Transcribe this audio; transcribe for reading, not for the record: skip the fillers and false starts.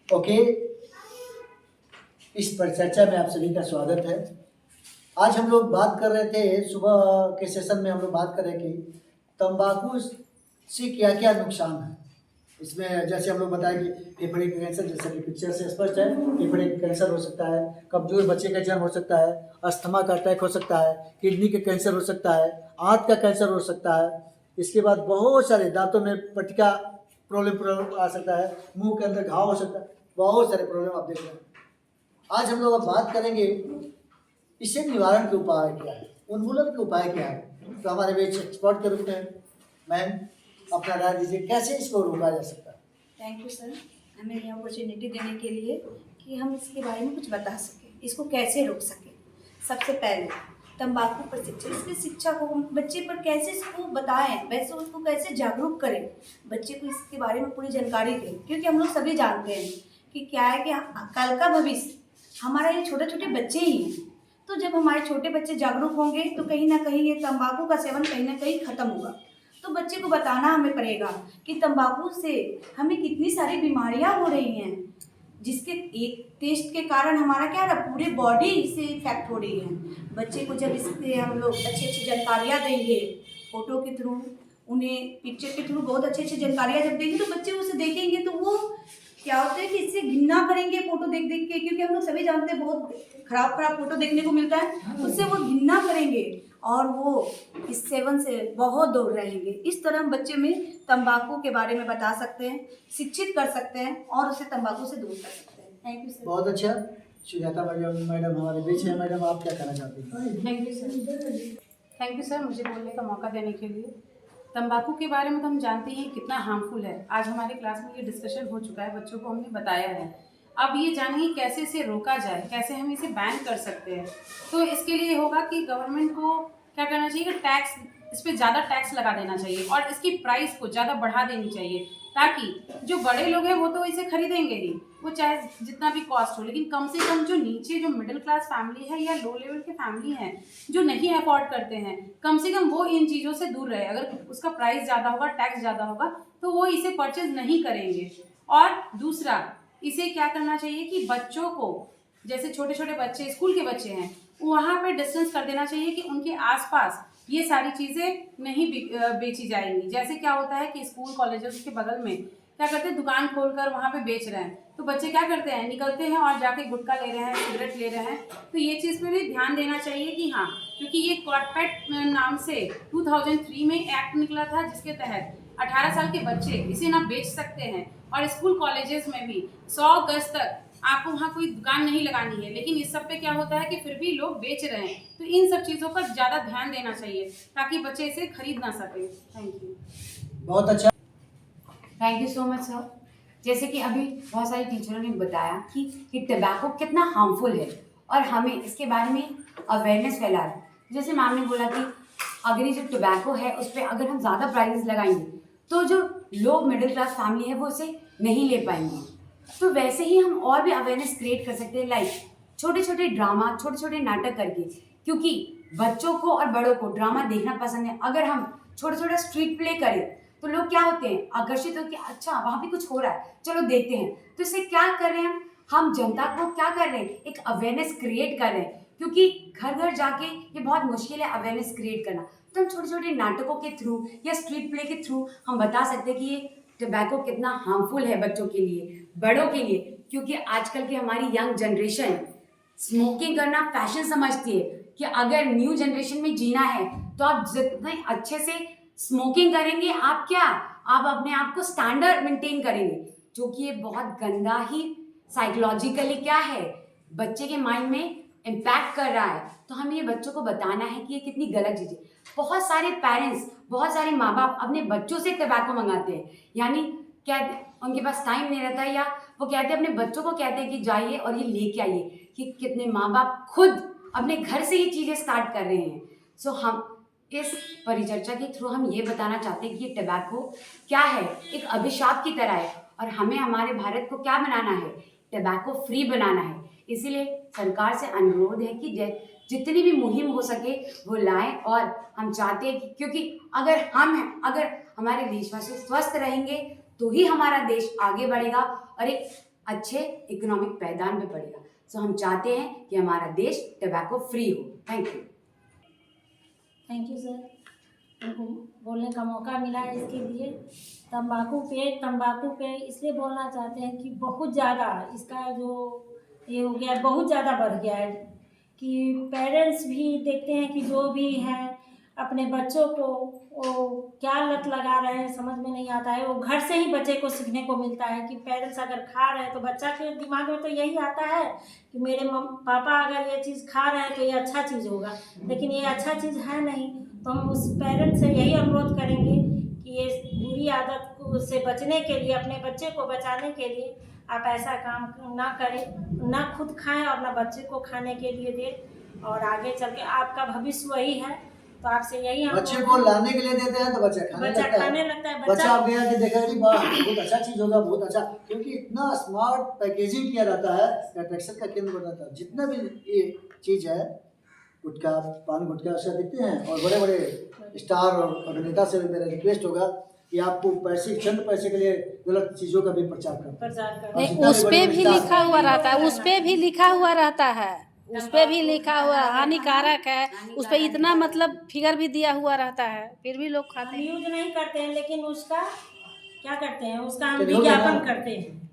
Okay, इस परिचर्चा में आप सभी का स्वागत है। आज हम लोग बात कर रहे थे, सुबह के सेशन में हम लोग बात कर रहे कि तंबाकू से क्या क्या नुकसान है। इसमें जैसे हम लोग बताएं कि फेफड़े का कैंसर, जैसा कि पिक्चर से स्पष्ट है, फेफड़े का कैंसर हो सकता है, कमजोर बच्चे का जन्म हो सकता है, अस्थमा का अटैक हो सकता है, किडनी का कैंसर हो सकता है, आंत का कैंसर हो सकता है। इसके बाद बहुत सारे दांतों में पटका प्रॉब्लम आ सकता है, मुंह के अंदर घाव हो सकता है, बहुत सारे प्रॉब्लम आप देख रहे हैं। आज हम लोग अब बात करेंगे इससे निवारण के उपाय क्या है, उन्मूलन के उपाय क्या है। तो हमारे बीच एक्सपर्ट के रूप में मैम अपना राय दीजिए, कैसे इसको रोका जा सकता है। थैंक यू सर, हमें ये अपॉर्चुनिटी देने के लिए कि हम इसके बारे में कुछ बता सकें, इसको कैसे रोक सकें। सबसे पहले तंबाकू पर शिक्षा, इसकी शिक्षा को हम बच्चे पर कैसे इसको बताएं, वैसे उसको कैसे जागरूक करें, बच्चे को इसके बारे में पूरी जानकारी दें। क्योंकि हम लोग सभी जानते हैं कि क्या है कि कल का भविष्य हमारा ये छोटे छोटे बच्चे ही हैं। तो जब हमारे छोटे बच्चे जागरूक होंगे तो कहीं ना कहीं ये तंबाकू का सेवन कहीं ना कहीं खत्म होगा। तो बच्चे को बताना हमें पड़ेगा कि तंबाकू से हमें कितनी सारी बीमारियां हो रही हैं, जिसके एक टेस्ट के कारण हमारा क्या है, पूरे बॉडी से इफेक्ट हो रही है। बच्चे को जब इसके हम लोग अच्छी अच्छी जानकारियाँ देंगे, फोटो के थ्रू, उन्हें पिक्चर के थ्रू बहुत अच्छी अच्छी जानकारियाँ जब देंगे तो बच्चे उसे देखेंगे तो वो क्या होता है कि इससे घृणा करेंगे फोटो देख देख के। क्योंकि हम लोग सभी जानते हैं बहुत खराब खराब फोटो देखने को मिलता है, उससे वो घृणा करेंगे और वो इस सेवन से बहुत दूर रहेंगे। इस तरह हम बच्चे में तंबाकू के बारे में बता सकते हैं, शिक्षित कर सकते हैं और उसे तंबाकू से दूर कर सकते हैं। Thank you sir. बहुत अच्छा। सुजाता मैडम हमारे बीच है। मैडम, आप क्या कहना चाहती हैं। Thank you sir. Thank you sir, मुझे बोलने का मौका देने के लिए। तंबाकू के बारे में तो हम जानते हैं कितना हार्मफुल है। आज हमारे क्लास में ये डिस्कशन हो चुका है, बच्चों को हमने बताया है। अब ये जानिए कैसे इसे रोका जाए, कैसे हम इसे बैन कर सकते हैं। तो इसके लिए होगा कि गवर्नमेंट को क्या करना चाहिए कि टैक्स, इस पर ज़्यादा टैक्स लगा देना चाहिए और इसकी प्राइस को ज़्यादा बढ़ा देनी चाहिए, ताकि जो बड़े लोग हैं वो तो इसे खरीदेंगे ही, वो चाहे जितना भी कॉस्ट हो। लेकिन कम से कम जो नीचे जो मिडिल क्लास फैमिली है या लो लेवल की फैमिली है जो नहीं अफोर्ड करते हैं, कम से कम वो इन चीज़ों से दूर रहे। अगर उसका प्राइस ज़्यादा होगा, टैक्स ज़्यादा होगा, तो वो इसे परचेज नहीं करेंगे। और दूसरा, इसे क्या करना चाहिए कि बच्चों को, जैसे छोटे छोटे बच्चे, स्कूल के बच्चे हैं, वहाँ पर डिस्टेंस कर देना चाहिए कि उनके आसपास ये सारी चीज़ें नहीं बेची जाएंगी। जैसे क्या होता है कि स्कूल कॉलेजेस के बगल में क्या करते हैं, दुकान खोलकर वहाँ पे बेच रहे हैं, तो बच्चे क्या करते हैं, निकलते हैं और जाके गुटखा ले रहे हैं, सिगरेट ले रहे हैं। तो ये चीज़ पे भी ध्यान देना चाहिए कि हाँ, क्योंकि ये कॉर्पेट नाम से 2003 में एक्ट निकला था, जिसके तहत 18 साल के बच्चे इसे ना बेच सकते हैं। और स्कूल कॉलेजेस में भी 100 गज तक आपको वहाँ कोई दुकान नहीं लगानी है। लेकिन इस सब पे क्या होता है कि फिर भी लोग बेच रहे हैं। तो इन सब चीज़ों पर ज़्यादा ध्यान देना चाहिए ताकि बच्चे इसे खरीद ना सकें। Thank you. बहुत अच्छा। Thank you so much sir. जैसे कि अभी बहुत सारे टीचरों ने बताया कि टबैको कितना हार्मफुल है और हमें इसके बारे में अवेयरनेस फैलाना है। जैसे मैम ने बोला कि अगर ये जो टबैको है उस पर अगर हम ज़्यादा प्राइसेस लगाएंगे तो जो लोग मिडिल क्लास फैमिली है वो उसे नहीं ले पाएंगे। तो वैसे ही हम और भी अवेयरनेस क्रिएट कर सकते हैं, लाइक छोटे छोटे ड्रामा, छोटे छोटे नाटक करके। क्योंकि बच्चों को और बड़ों को ड्रामा देखना पसंद है। अगर हम छोटा छोटा स्ट्रीट प्ले करें तो लोग क्या होते हैं, आकर्षित होकर, अच्छा वहाँ पे कुछ हो रहा है, चलो देखते हैं। तो इससे क्या कर रहे हैं हम जनता को क्या कर रहे हैं, एक अवेयरनेस क्रिएट कर रहे हैं। क्योंकि घर घर जाके ये बहुत मुश्किल है अवेयरनेस क्रिएट करना। तो हम छोटे छोटे नाटकों के थ्रू या स्ट्रीट प्ले के थ्रू हम बता सकते हैं कि ये टबैको कितना हार्मफुल है बच्चों के लिए, बड़ों के लिए। क्योंकि आजकल की हमारी यंग जनरेशन स्मोकिंग करना फैशन समझती है कि अगर न्यू जनरेशन में जीना है तो आप जितने अच्छे से स्मोकिंग करेंगे, आप क्या, आप अपने आप को स्टैंडर्ड मेंटेन करेंगे, जो कि ये बहुत गंदा ही साइकोलॉजिकली क्या है, बच्चे के माइंड में इम्पैक्ट कर रहा है। तो हमें ये बच्चों को बताना है कि ये कितनी गलत चीज़ है। बहुत सारे पेरेंट्स, बहुत सारे माँ बाप अपने बच्चों से टबैको मंगाते हैं, यानी क्या उनके पास टाइम नहीं रहता, या वो कहते हैं अपने बच्चों को कहते हैं कि जाइए और ये लेके आइए। कि कितने माँ बाप खुद अपने घर से ये चीज़ें स्टार्ट कर रहे हैं। सो हम इस परिचर्चा के थ्रू हम ये बताना चाहते हैं कि ये टबैको क्या है, एक अभिशाप की तरह है और हमें हमारे भारत को क्या बनाना है, टबैको फ्री बनाना है। इसीलिए सरकार से अनुरोध है कि जितनी भी मुहिम हो सके वो लाएं। और हम चाहते हैं कि क्योंकि अगर हमारे देशवासी स्वस्थ रहेंगे तो ही हमारा देश आगे बढ़ेगा और एक अच्छे इकोनॉमिक पैदान पे पड़ेगा। सो हम चाहते हैं कि हमारा देश टबैको फ्री हो। Thank you. Thank you sir, उनको बोलने का मौका मिला है इसके लिए। तंबाकू पे इसलिए बोलना चाहते हैं कि बहुत ज़्यादा इसका जो ये हो गया है, बहुत ज़्यादा बढ़ गया है कि पेरेंट्स भी देखते हैं कि जो भी है अपने बच्चों को वो क्या लत लगा रहे हैं समझ में नहीं आता है। वो घर से ही बच्चे को सीखने को मिलता है कि पेरेंट्स अगर खा रहे हैं तो बच्चा के दिमाग में तो यही आता है कि मेरे पापा अगर ये चीज़ खा रहे हैं तो ये अच्छा चीज़ होगा, लेकिन ये अच्छा चीज़ है नहीं। तो हम उस पेरेंट्स से यही अनुरोध करेंगे कि ये बुरी आदत से बचने के लिए, अपने बच्चे को बचाने के लिए आप ऐसा काम ना करें, ना खुद खाएं और ना बच्चे को खाने के लिए दें, और आगे चल के आपका भविष्य वही है। तो आपसे यही बच्चे को लाने के लिए देते हैं तो बच्चा खाने लगता है। बच्चा आप गया कि देखा कि वाह बहुत अच्छा चीज़ होगा, बहुत अच्छा, क्योंकि इतना स्मार्ट पैकेजिंग किया जाता है, अट्रैक्शन का केंद्र बनाता है। जितना भी ये चीज़ है, गुटखा, पान गुटखा ऐसा दिखते हैं, और बड़े बड़े स्टार और अभिनेता से भी मेरा रिक्वेस्ट होगा कि आपको पैसे, चंद पैसे के लिए गलत चीज़ों का भी प्रचार करें। नहीं, उस पे भी लिखा हुआ रहता है, उस पे भी लिखा हुआ रहता है, उस पे भी लिखा हुआ हानिकारक है, उस पे इतना मतलब फिगर भी दिया हुआ रहता है, फिर भी लोग खाते हैं। यूज नहीं करते हैं, लेकिन उसका क्या करते हैं, उसका हम विज्ञापन करते हैं।